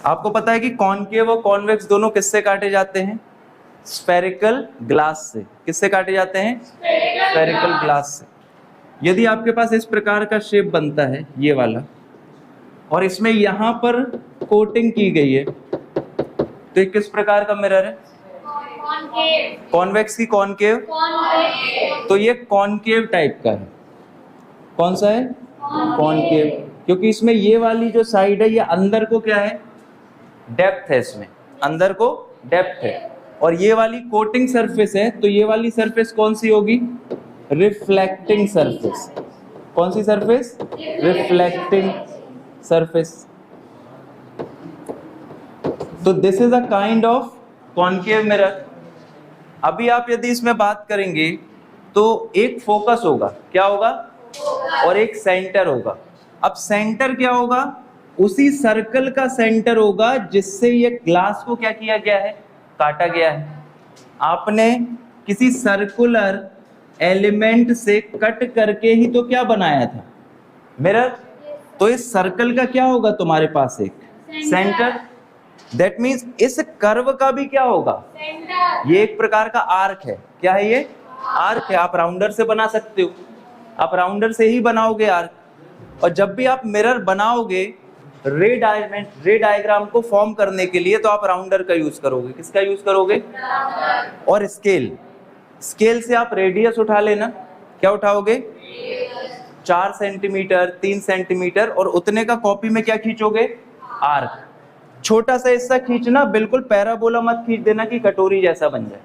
आपको पता है कि कॉनकेव और कॉन्वेक्स दोनों किससे काटे जाते हैं? स्फेरिकल ग्लास से। किससे काटे जाते हैं? स्फेरिकल ग्लास से। यदि आपके पास इस प्रकार का शेप बनता है, ये वाला, और इसमें यहां पर कोटिंग की गई है, तो ये किस प्रकार का मिरर है? कॉन्वेक्स की कॉनकेव? तो ये कॉनकेव टाइप का है। कौन सा है? कॉनकेव। क्योंकि इसमें ये वाली जो साइड है, ये अंदर को क्या है? डेप्थ है, इसमें अंदर को डेप्थ है। और ये वाली कोटिंग सरफेस है, तो ये वाली सरफेस कौन सी होगी? Reflecting surface. कौन सी सरफेस? Reflecting surface. तो this is a kind of concave mirror. अभी आप यदि इसमें बात करेंगे तो एक फोकस होगा, क्या होगा? और एक सेंटर होगा। अब सेंटर क्या होगा? उसी सर्कल का सेंटर होगा जिससे ये ग्लास को क्या किया गया है? काटा गया है। आपने किसी सर्कुलर एलिमेंट से कट करके ही तो क्या बनाया था? मिरर। तो इस सर्कल का क्या होगा तुम्हारे पास? एक सेंटर। दैट मीन्स इस कर्व का भी क्या होगा? सेंटर। ये एक प्रकार का आर्क है। क्या है ये? आर्क है। आप राउंडर से बना सकते हो, आप राउंडर से ही बनाओगे आर्क। और जब भी आप मिरर बनाओगे रे डायग्राम को फॉर्म करने के लिए, तो आप राउंडर का यूज करोगे। किसका यूज करोगे? और स्केल से आप रेडियस उठा लेना। क्या उठाओगे? 4 सेंटीमीटर, 3 सेंटीमीटर, और उतने का कॉपी में क्या खींचोगे? आर्क। छोटा सा हिस्सा खींचना, बिल्कुल पैराबोला मत खींच देना कि कटोरी जैसा बन जाए।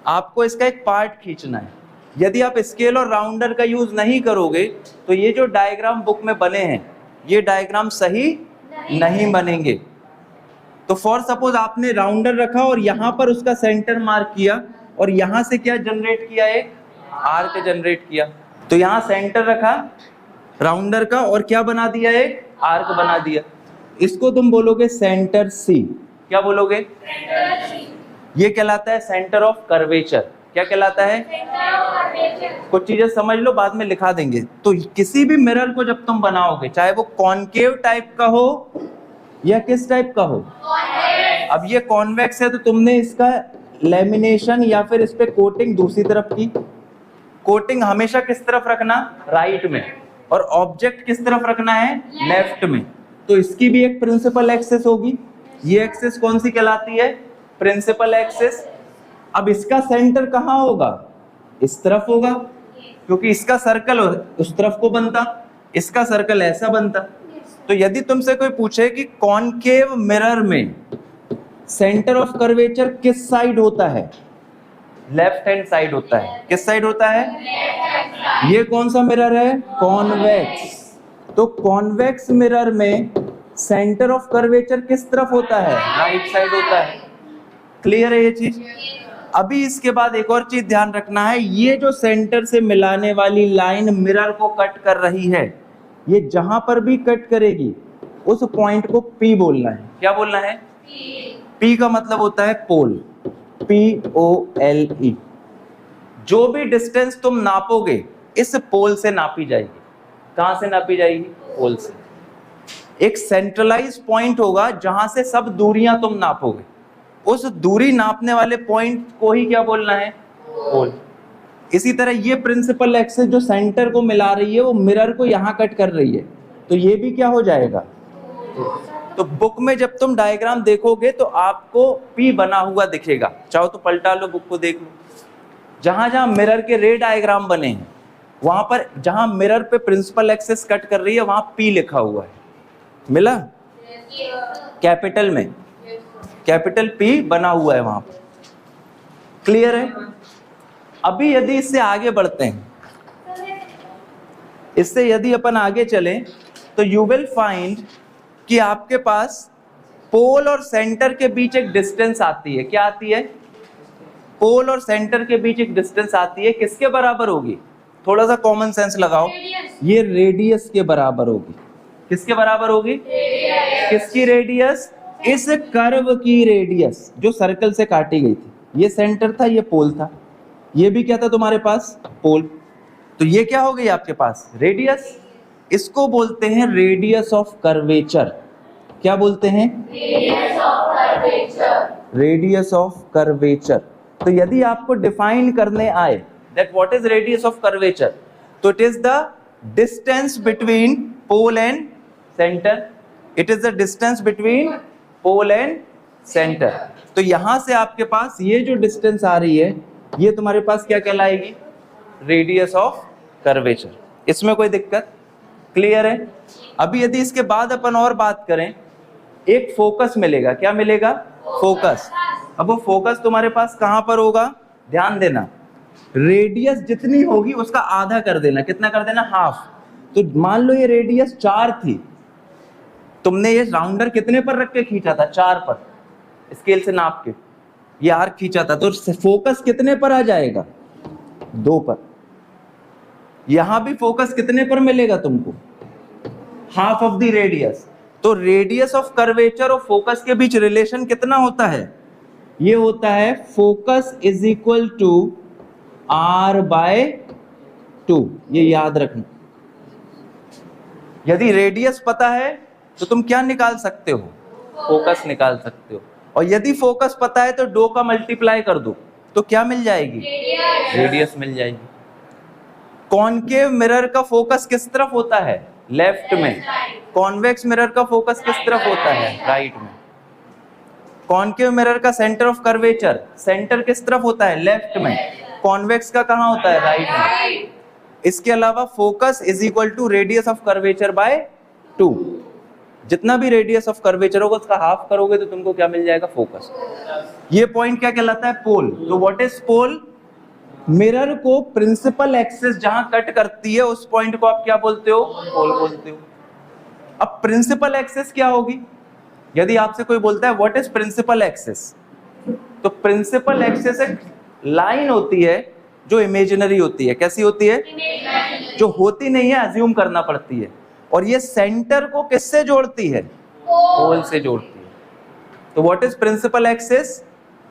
आपको इसका एक पार्ट खींचना है। यदि आप स्केल और राउंडर का यूज नहीं करोगे तो ये जो डायग्राम बुक में बने हैं, ये डायग्राम सही नहीं बनेंगे। तो फॉर सपोज आपने राउंडर रखा और यहां पर उसका सेंटर मार्क किया, और यहां से क्या जनरेट किया? एक आर्क जनरेट किया। तो यहां सेंटर रखा राउंडर का और क्या बना दिया? एक आर्क बना दिया। इसको तुम बोलोगे सेंटर सी। क्या बोलोगे? Centre C. ये कहलाता है सेंटर ऑफ कर्वेचर। क्या कहलाता है? Centre of curvature. कुछ चीजें समझ लो, बाद में लिखा देंगे। तो किसी भी मिरर को जब तुम बनाओगे, चाहे वो कॉनकेव टाइप का हो या किस टाइप का हो, अब ये कॉन्वेक्स है तो तुमने इसका लेमिनेशन या फिर इस पे कोटिंग दूसरी तरफ की। कोटिंग हमेशा किस तरफ रखना? राइट में। और ऑब्जेक्ट किस तरफ रखना है? लेफ्ट में। तो इसकी भी एक प्रिंसिपल एक्सिस होगी। ये एक्सिस कौन सी कहलाती है? Principal axis. अब इसका सेंटर कहाँ होगा? इस तरफ होगा, क्योंकि इसका सर्कल उस तरफ को बनता, इसका सर्कल ऐसा बनता। तो यदि तुमसे कोई पूछे कि कॉनकेव मिरर में सेंटर ऑफ कर्वेचर किस साइड होता है? लेफ्ट हैंड साइड होता है। किस साइड होता है? ये कौन सा मिरर है? कॉन्वेक्स। तो कॉन्वेक्स मिरर में सेंटर ऑफ कर्वेचर किस तरफ होता है? राइट साइड होता है। क्लियर है ये चीज? अभी इसके बाद एक और चीज ध्यान रखना है, ये जो सेंटर से मिलाने वाली लाइन मिरर को कट कर रही है, ये जहां पर भी कट करेगी उस पॉइंट को P बोलना है। क्या बोलना है? P का मतलब होता है पोल। POLE। जो भी डिस्टेंस तुम नापोगे इस पोल से नापी जाएगी। कहां से नापी जाएगी? पोल से। एक सेंट्रलाइज पॉइंट होगा जहां से सब दूरियां तुम नापोगे, उस दूरी नापने वाले पॉइंट को ही क्या बोलना है? पोल। इसी तरह ये प्रिंसिपल एक्सिस जो सेंटर को मिला रही है वो मिरर को यहां कट कर रही है, तो ये भी क्या हो जाएगा? तो बुक में जब तुम डायग्राम देखोगे तो आपको P बना हुआ दिखेगा। चाहो तो पलटा लो, बुक को देख लो। जहां जहां मिरर के रे डायग्राम बने हैं, वहां पर जहां मिरर पे प्रिंसिपल एक्सिस कट कर रही है वहां P लिखा हुआ है। मिला? कैपिटल में कैपिटल P बना हुआ है वहां पर। क्लियर है? अभी यदि इससे आगे बढ़ते हैं, इससे यदि अपन आगे चलें तो यू विल फाइंड कि आपके पास पोल और सेंटर के बीच एक डिस्टेंस आती है। क्या आती है? पोल और सेंटर के बीच एक डिस्टेंस आती है। किसके बराबर होगी? थोड़ा सा कॉमन सेंस लगाओ। ये रेडियस के बराबर होगी। किसके बराबर होगी? किसकी रेडियस? इस कर्व की रेडियस जो सर्कल से काटी गई थी। ये सेंटर था, ये पोल था। ये भी क्या था तुम्हारे पास? पोल। तो ये क्या हो गई आपके पास? रेडियस। इसको बोलते हैं रेडियस ऑफ कर्वेचर। क्या बोलते हैं? Radius of curvature. तो यदि आपको डिफाइन करने आए that what is radius of curvature, तो it is the distance between pole and centre. It is the distance between pole and centre. तो यहां से आपके पास ये जो डिस्टेंस आ रही है, ये तुम्हारे पास क्या कहलाएगी? Radius of curvature. इसमें कोई दिक्कत? क्लियर है? अभी यदि इसके बाद अपन और बात करें, एक फोकस मिलेगा। क्या मिलेगा? फोकस। अब वो फोकस तुम्हारे पास कहां पर होगा? ध्यान देना, रेडियस जितनी होगी उसका आधा कर देना। कितना कर देना? हाफ। तो मान लो ये रेडियस 4 थी, तुमने ये राउंडर कितने पर रख के खींचा था? 4 पर, स्केल से नाप के ये आर्क खींचा था, तो फोकस कितने पर आ जाएगा? 2 पर। यहां भी फोकस कितने पर मिलेगा तुमको? Half of the radius. तो रेडियस ऑफ कर्वेचर और फोकस के बीच रिलेशन कितना होता है? ये होता है focus is equal to r/2। ये याद रखना। यदि रेडियस पता है तो तुम क्या निकाल सकते हो? फोकस निकाल सकते हो। और यदि फोकस पता है तो 2 का मल्टीप्लाई कर दो तो क्या मिल जाएगी? रेडियस मिल जाएगी। कॉनकेव मिरर का फोकस किस तरफ होता है? लेफ्ट में। कॉन्वेक्स मिरर का फोकस किस तरफ होता है? राइट में। कॉनकेव मिरर का सेंटर ऑफ कर्वेचर, सेंटर किस तरफ होता है? लेफ्ट में। कॉन्वेक्स का कहां होता है? राइट में। इसके अलावा focus is equal to radius of curvature by 2। जितना भी रेडियस ऑफ कर्वेचर होगा उसका हाफ करोगे तो तुमको क्या मिल जाएगा? फोकस। ये पॉइंट क्या कहलाता है? पोल। तो व्हाट इज पोल? मिरर को प्रिंसिपल एक्सिस जहां कट करती है उस पॉइंट को आप क्या बोलते हो? पोल बोलते हो। अब प्रिंसिपल एक्सिस क्या होगी? यदि आपसे कोई बोलता है व्हाट इज प्रिंसिपल एक्सिस, तो प्रिंसिपल एक्सिस एक लाइन होती है जो इमेजिनरी होती है। कैसी होती है? जो होती नहीं है, अज्यूम करना पड़ती है। और ये सेंटर को किससे जोड़ती है? पोल से जोड़ती है। तो what is principal axis?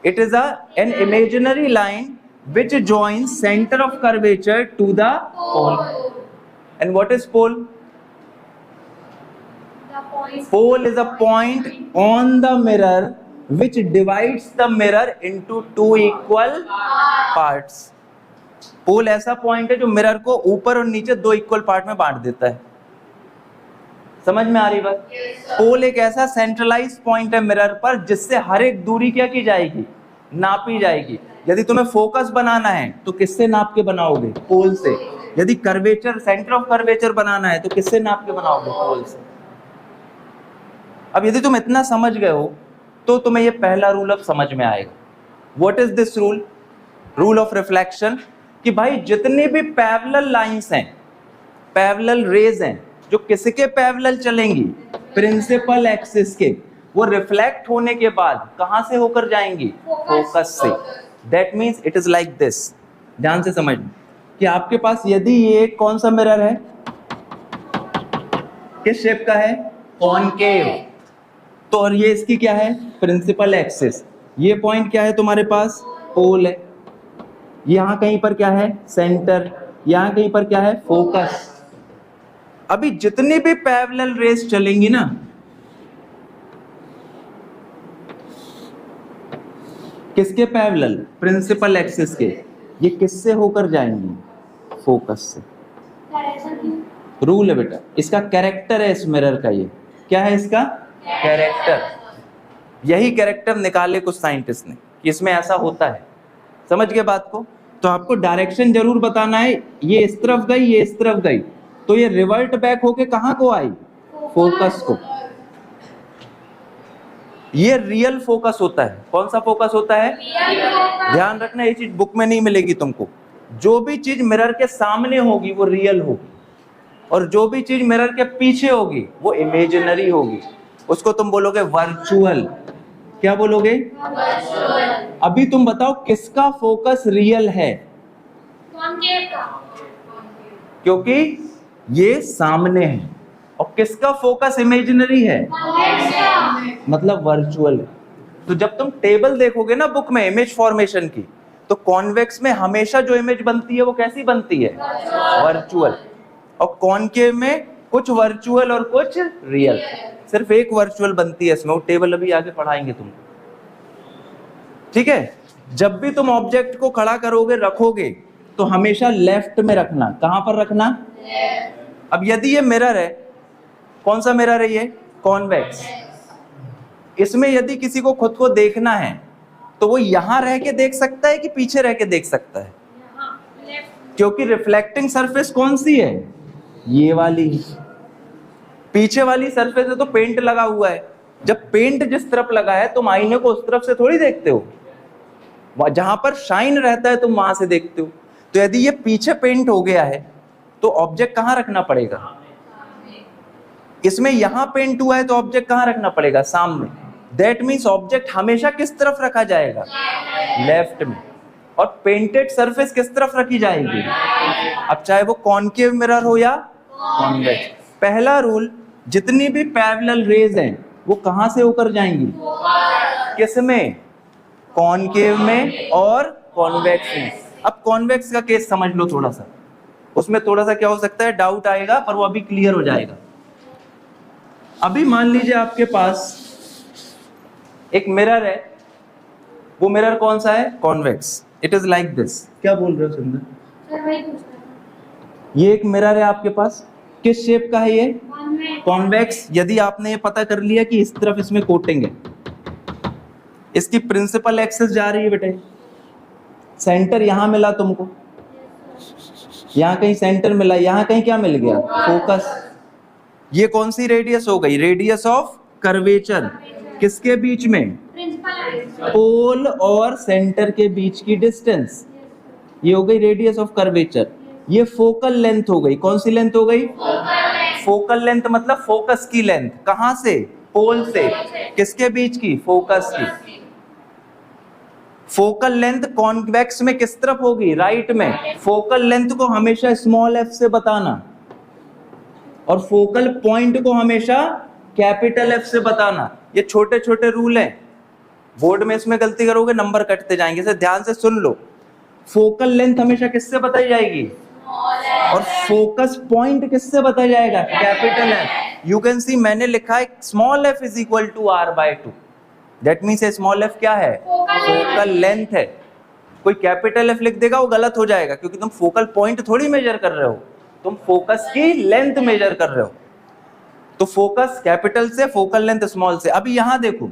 It is an imaginary line which joins center of curvature to the pole. And what is pole? Pole is a point on the mirror which divides the mirror into 2 equal parts. पोल ऐसा point है जो mirror को ऊपर और नीचे 2 equal part में बांट देता है। समझ में आ रही बात? पोल एक ऐसा सेंट्रलाइज पॉइंट है मिरर पर जिससे हर एक दूरी क्या की जाएगी? नापी जाएगी। यदि तुम्हें फोकस बनाना है तो किससे नाप के बनाओगे? पोल से। यदि कर्वेचर, सेंटर ऑफ कर्वेचर बनाना है तो किससे नाप के बनाओगे? पोल से। अब यदि तुम इतना समझ गए हो तो तुम्हें ये पहला रूल अब समझ में आएगा। What is this rule? Rule of reflection. कि भाई जितनी भी पैरेलल लाइंस हैं, पैरेलल रेज हैं, जो किसके पैरेलल चलेंगी? प्रिंसिपल एक्सिस के, वो रिफ्लेक्ट होने के बाद कहां से होकर जाएंगी? फोकस से। That means it is like this. ध्यान से समझ कि आपके पास यदि ये कौन सा मिरर है, किस शेप का है? कॉनकेव। तो और ये इसकी क्या है? Principal axis. ये पॉइंट क्या है तुम्हारे पास? पोल है। यहां कहीं पर क्या है? सेंटर। यहां कहीं पर क्या है? फोकस। अभी जितनी भी पैरेलल रेस चलेंगी ना, किसके पैरेलल? प्रिंसिपल एक्सिस के। ये किससे होकर जाएंगी? फोकस से। रूल है बेटा, इसका कैरेक्टर है इस मिरर का। ये क्या है इसका? कैरेक्टर। यही कैरेक्टर निकाले कुछ साइंटिस्ट ने कि इसमें ऐसा होता है। समझ गए बात को? तो आपको डायरेक्शन जरूर बताना है। ये इस तरफ गई, ये इस तरफ गई, तो ये रिवर्ट बैक होके कहां को आई? फोकस को। ये रियल फोकस होता है। कौन सा फोकस होता है? ध्यान रखना, ये चीज बुक में नहीं मिलेगी तुमको। जो भी चीज मिरर के सामने होगी वो रियल होगी, और जो भी चीज मिरर के पीछे होगी वो इमेजिनरी होगी। उसको तुम बोलोगे वर्चुअल। क्या बोलोगे? अभी तुम बताओ किसका फोकस रियल है? क्योंकि ये सामने है। और किसका फोकस इमेजिनरी है? मतलब वर्चुअल। तो जब तुम टेबल देखोगे ना बुक में इमेज फॉर्मेशन की, तो कॉन्वेक्स में हमेशा जो इमेज बनती है वो कैसी बनती है? वर्चुअल। और कॉनकेव में कुछ वर्चुअल और कुछ रियल। सिर्फ एक वर्चुअल बनती है इसमें, वो टेबल अभी आगे पढ़ाएंगे तुमको, ठीक है। जब भी तुम ऑब्जेक्ट को खड़ा करोगे, रखोगे, तो हमेशा लेफ्ट में रखना। कहां पर रखना? अब यदि ये मिरर है, कौन सा मिरर है ये? कॉन्वेक्स। इसमें यदि किसी को खुद को देखना है तो वो यहां रह के देख सकता है कि पीछे रह के देख सकता है? क्योंकि रिफ्लेक्टिंग सरफेस कौन सी है? ये वाली। पीछे वाली सरफेस है तो पेंट लगा हुआ है। जब पेंट जिस तरफ लगा है तुम आईने को उस तरफ से थोड़ी देखते हो, जहां पर शाइन रहता है तुम वहां से देखते हो। तो यदि ये पीछे पेंट हो गया है तो ऑब्जेक्ट कहां रखना पड़ेगा? इसमें यहां पेंट हुआ है तो ऑब्जेक्ट कहां रखना पड़ेगा? सामने। दैट मीन्स ऑब्जेक्ट हमेशा किस तरफ रखा जाएगा? लेफ्ट में। और पेंटेड सरफेस किस तरफ रखी जाएगी? अब चाहे वो कॉनकेव मिरर हो या कॉन्वेक्स। पहला रूल, जितनी भी पैरेलल रेज हैं वो कहां से होकर जाएंगी? किसमें? कॉनकेव में और कॉन्वेक्स में। अब कॉन्वेक्स का केस समझ लो थोड़ा सा, उसमें थोड़ा सा क्या हो सकता है, डाउट आएगा, पर वो अभी क्लियर हो जाएगा। अभी मान लीजिए आपके पास एक मिरर है, वो मिरर कौन सा है? Convex. It is like this. क्या बोल रहे हो सुंदर? ये एक मिरर है आपके पास, किस शेप का है ये? कॉन्वेक्स। यदि आपने ये पता कर लिया कि इस तरफ इसमें कोटिंग है, इसकी प्रिंसिपल एक्सिस जा रही है बेटे, सेंटर यहां मिला तुमको, यहां कहीं सेंटर मिला, यहां कहीं क्या मिल गया? फोकस। ये कौन सी रेडियस हो गई? Radius of curvature. किसके बीच में? पोल और सेंटर के बीच की डिस्टेंस, ये हो गई रेडियस ऑफ कर्वेचर। ये फोकल लेंथ हो गई। कौन सी लेंथ हो गई? फोकल लेंथ मतलब फोकस की लेंथ। कहां से? पोल से। किसके बीच की? फोकस की। फोकल लेंथ कॉन्वेक्स में किस तरफ होगी? राइट में। फोकल लेंथ को हमेशा स्मॉल एफ से बताना और फोकल पॉइंट को हमेशा कैपिटल एफ से बताना। ये छोटे छोटे रूल हैं, बोर्ड में इसमें गलती करोगे नंबर कटते जाएंगे, इसे ध्यान से सुन लो। फोकल लेंथ हमेशा किससे बताई जाएगी? और फोकस पॉइंट किससे बताया जाएगा? Capital F. You can see मैंने लिखा है small F is equal to r/2। That means small F क्या है? फोकल लेंथ है। कोई कैपिटल एफ लिख देगा वो गलत हो जाएगा, क्योंकि तुम फोकल पॉइंट थोड़ी मेजर कर रहे हो, तुम फोकस की लेंथ मेजर कर रहे हो। तो फोकस कैपिटल से, फोकल लेंथ स्मॉल से। अभी यहां देखो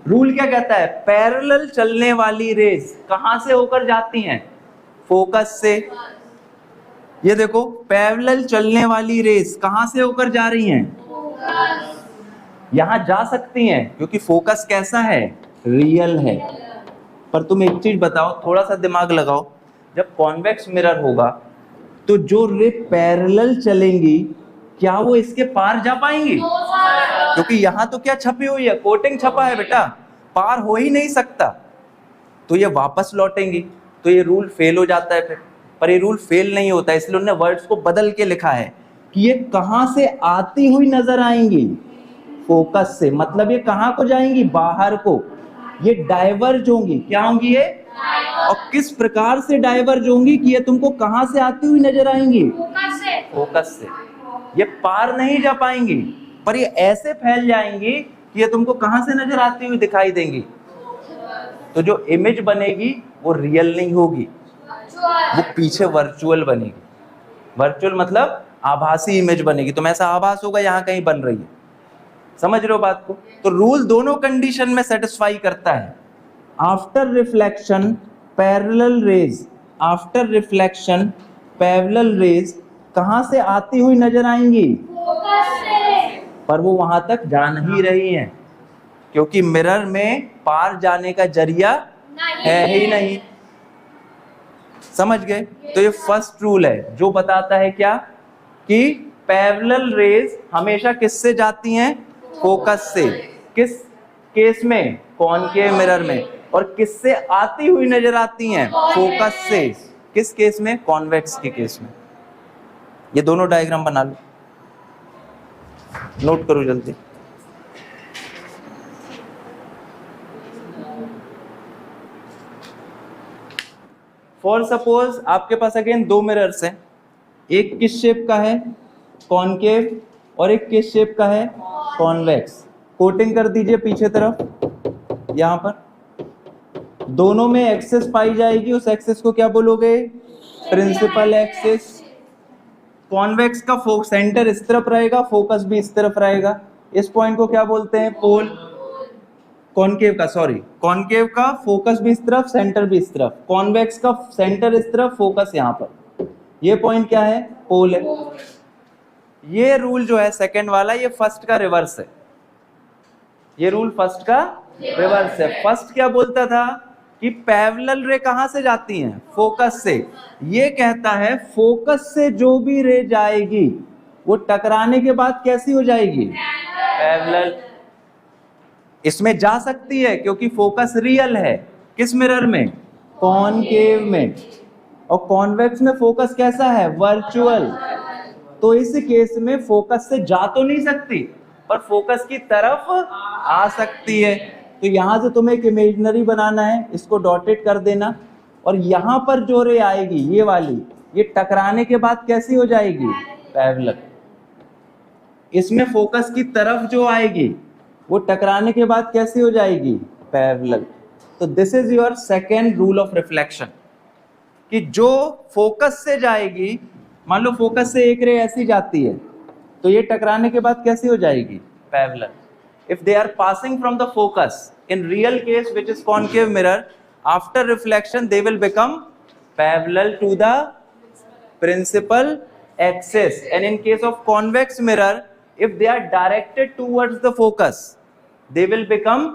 रूल क्या कहता है? पैरेलल चलने वाली रेज कहां से होकर जाती हैं? फोकस से। ये देखो पैरेलल चलने वाली रेज कहां से होकर जा रही हैं? यहां जा सकती हैं क्योंकि फोकस कैसा है? रियल है। पर तुम एक चीज बताओ, थोड़ा सा दिमाग लगाओ, जब कॉन्वेक्स मिरर होगा तो जो रे पैरेलल चलेंगी क्या वो इसके पार जा पाएंगी? क्योंकि यहां तो क्या छपी हुई है? कोटिंग छपा है बेटा, पार हो ही नहीं सकता। तो ये वापस लौटेंगी, तो ये रूल फेल हो जाता है फिर। पर ये रूल फेल नहीं होता, इसलिए उन्होंने वर्ड्स को बदल के लिखा है कि ये कहां से आती हुई नजर आएंगी? फोकस से। मतलब ये कहां को जाएंगी? बाहर को। ये डाइवर्ज होंगी। क्या होंगी ये? और किस प्रकार से डाइवर्ज होंगी कि ये तुमको कहां से आती हुई नजर आएंगी? फोकस से। ये पार नहीं जा पाएंगी, पर ये ऐसे फैल जाएंगी कि ये तुमको कहां से नजर आती हुई दिखाई देंगी। तो जो इमेज बनेगी वो रियल नहीं होगी, वो पीछे वर्चुअल बनेगी। वर्चुअल मतलब आभासी इमेज बनेगी। तुम ऐसा आभास होगा यहाँ कहीं बन रही है। समझ रहे हो बात को? तो रूल दोनों कंडीशन में सेटिस्फाई करता है। After reflection parallel raise, after reflection parallel raise कहां से आती हुई नजर आएंगी? पर वो वहां तक जा नहीं रही हैं, क्योंकि मिरर में पार जाने का जरिया है ही नहीं। समझ गए? तो ये फर्स्ट रूल है जो बताता है क्या? कि पैरेलल रेज हमेशा किससे जाती हैं? फोकस से। किस केस में? कॉनकेव मिरर में। और किससे आती हुई नजर आती हैं? फोकस से। किस केस में? कॉन्वेक्स के केस में। ये दोनों डायग्राम बना लो, नोट करो जल्दी। फॉर सपोज आपके पास अगेन दो मिरर्स हैं, एक किस शेप का है? कॉनकेव, और एक किस शेप का है? कॉन्वेक्स। कोटिंग कर दीजिए पीछे तरफ, यहां पर दोनों में एक्सिस पाई जाएगी, उस एक्सिस को क्या बोलोगे? Principal axis. कॉन्वेक्स का सेंटर इस तरफ रहेगा, फोकस भी इस तरफ रहेगा। इस पॉइंट को क्या बोलते हैं? पोल। कॉनकेव का फोकस भी इस तरफ, सेंटर भी इस तरफ। कॉन्वेक्स का सेंटर इस तरफ, फोकस यहाँ पर। ये पॉइंट क्या है? पोल है। ये रूल जो है सेकंड वाला, ये फर्स्ट का रिवर्स है। ये रूल फर्स्ट का रिवर्स है। फर्स्ट क्या बोलता था कि पैरेलल रे कहां से जाती हैं? फोकस से। ये कहता है फोकस से जो भी रे जाएगी वो टकराने के बाद कैसी हो जाएगी? पैरेलल। इसमें जा सकती है क्योंकि फोकस रियल है। किस मिरर में? कॉनकेव में। और कॉन्वेक्स में फोकस कैसा है? वर्चुअल। तो इस केस में फोकस से जा तो नहीं सकती, पर फोकस की तरफ आ सकती है। तो यहां से तुम्हें एक इमेजिनरी बनाना है, इसको डॉटेड कर देना। और यहां पर जो रे आएगी, ये वाली, ये टकराने के बाद कैसी हो जाएगी? पैरेलल। इसमें फोकस की तरफ जो आएगी वो टकराने के बाद कैसी हो जाएगी? पैरेलल। तो this is your second rule of reflection, कि जो फोकस से जाएगी, मान लो फोकस से एक रे ऐसी जाती है, तो ये टकराने के बाद कैसी हो जाएगी? Parallel. If they are passing from the focus, in real case which is concave mirror, after reflection they will become parallel to the principal axis. And in case of convex mirror, if they are directed towards the focus, they will become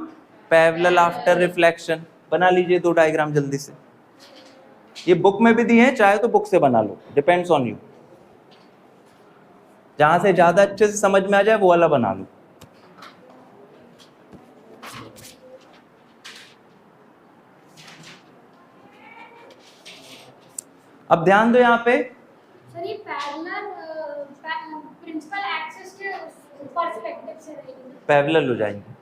parallel after reflection. बना लीजिए दो diagram जल्दी से। ये book में भी दी है, चाहे तो बुक से बना लो, डिपेंड्स ऑन यू। जहां से ज्यादा अच्छे से समझ में आ जाए वो वाला बना लो। अब ध्यान दो यहाँ पे, सर ये पैरेलल प्रिंसिपल एक्सिस के पर्सपेक्टिव से रहेगी, पैरेलल हो जाएंगे।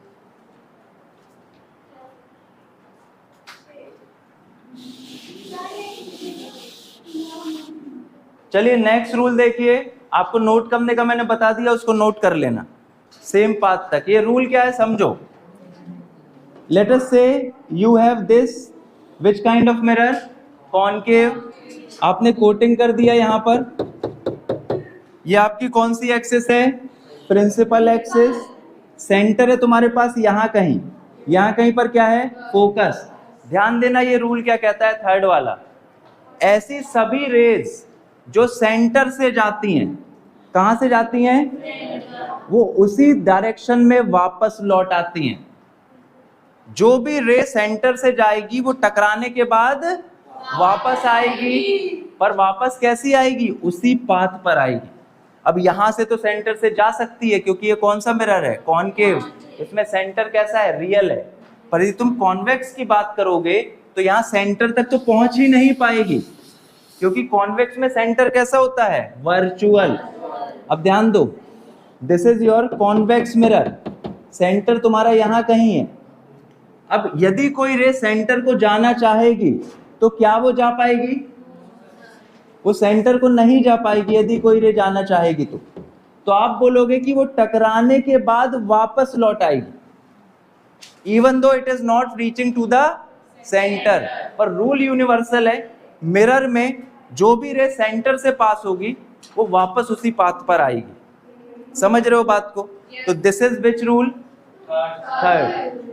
चलिए नेक्स्ट रूल देखिए, आपको नोट करने का मैंने बता दिया, उसको नोट कर लेना सेम पाथ तक। ये रूल क्या है समझो। Let us say you have this which kind of mirror? Concave. आपने कोटिंग कर दिया यहां पर। ये आपकी कौन सी एक्सिस है? Principal axis. सेंटर है तुम्हारे पास यहां कहीं, यहां कहीं पर क्या है? फोकस। ध्यान देना, ये रूल क्या कहता है? थर्ड वाला, ऐसी सभी रेज जो सेंटर से जाती हैं, कहां से जाती हैं? वो उसी डायरेक्शन में वापस लौट आती हैं। जो भी रे सेंटर से जाएगी वो टकराने के बाद वापस आएगी, पर वापस कैसी आएगी? उसी पाथ पर आएगी। अब यहां से तो सेंटर से जा सकती है क्योंकि ये कौन सा मिरर है? कॉनकेव। इसमें सेंटर कैसा है? रियल है। पर यदि तुम कॉन्वेक्स की बात करोगे तो यहां सेंटर तक तो पहुंच ही नहीं पाएगी, क्योंकि कॉन्वेक्स में सेंटर कैसा होता है? वर्चुअल। अब ध्यान दो, this is your convex mirror, centre तुम्हारा यहां कहीं है। अब यदि कोई रे सेंटर को जाना चाहेगी तो क्या वो जा पाएगी? वो सेंटर को नहीं जा पाएगी यदि कोई रे जाना चाहेगी तो आप बोलोगे कि वो टकराने के बाद वापस लौट आएगी, even though it is not reaching to the centre. पर रूल यूनिवर्सल है, मिरर में जो भी रे सेंटर से पास होगी वो वापस उसी पाथ पर आएगी। समझ रहे हो बात को? तो this is which rule? Third.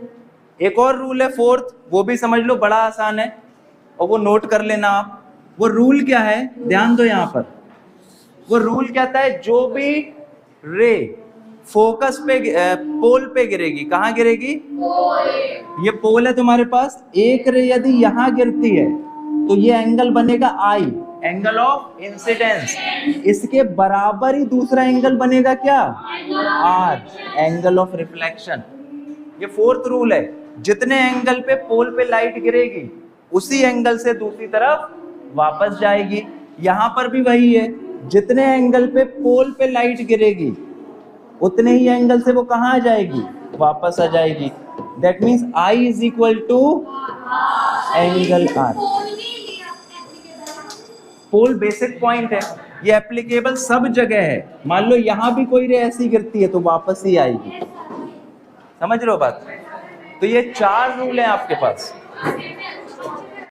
एक और रूल है फोर्थ, वो भी समझ लो, बड़ा आसान है और वो नोट कर लेना आप। वो रूल क्या है? ध्यान दो यहां पर। वो रूल कहता है जो भी रे फोकस पे पोल पे गिरेगी, कहां गिरेगी? ये पोल है तुम्हारे पास। एक रे यदि यहां गिरती है तो ये एंगल बनेगा आई, एंगल ऑफ इंसिडेंस। इसके बराबर ही दूसरा एंगल बनेगा क्या? R, angle of reflection. ये फोर्थ रूल है। जितने एंगल पे पोल पे लाइट गिरेगी उसी एंगल से दूसरी तरफ वापस जाएगी। यहां पर भी वही है, जितने एंगल पे पोल पे लाइट गिरेगी उतने ही एंगल से वो कहां आ जाएगी? वापस आ जाएगी। That means I is equal to angle R. Pole basic point है, ये एप्लीकेबल सब जगह है। मान लो यहाँ भी कोई रे ऐसी गिरती है तो वापस ही आएगी। समझ रहे हो बात? तो ये 4 रूल हैं आपके पास।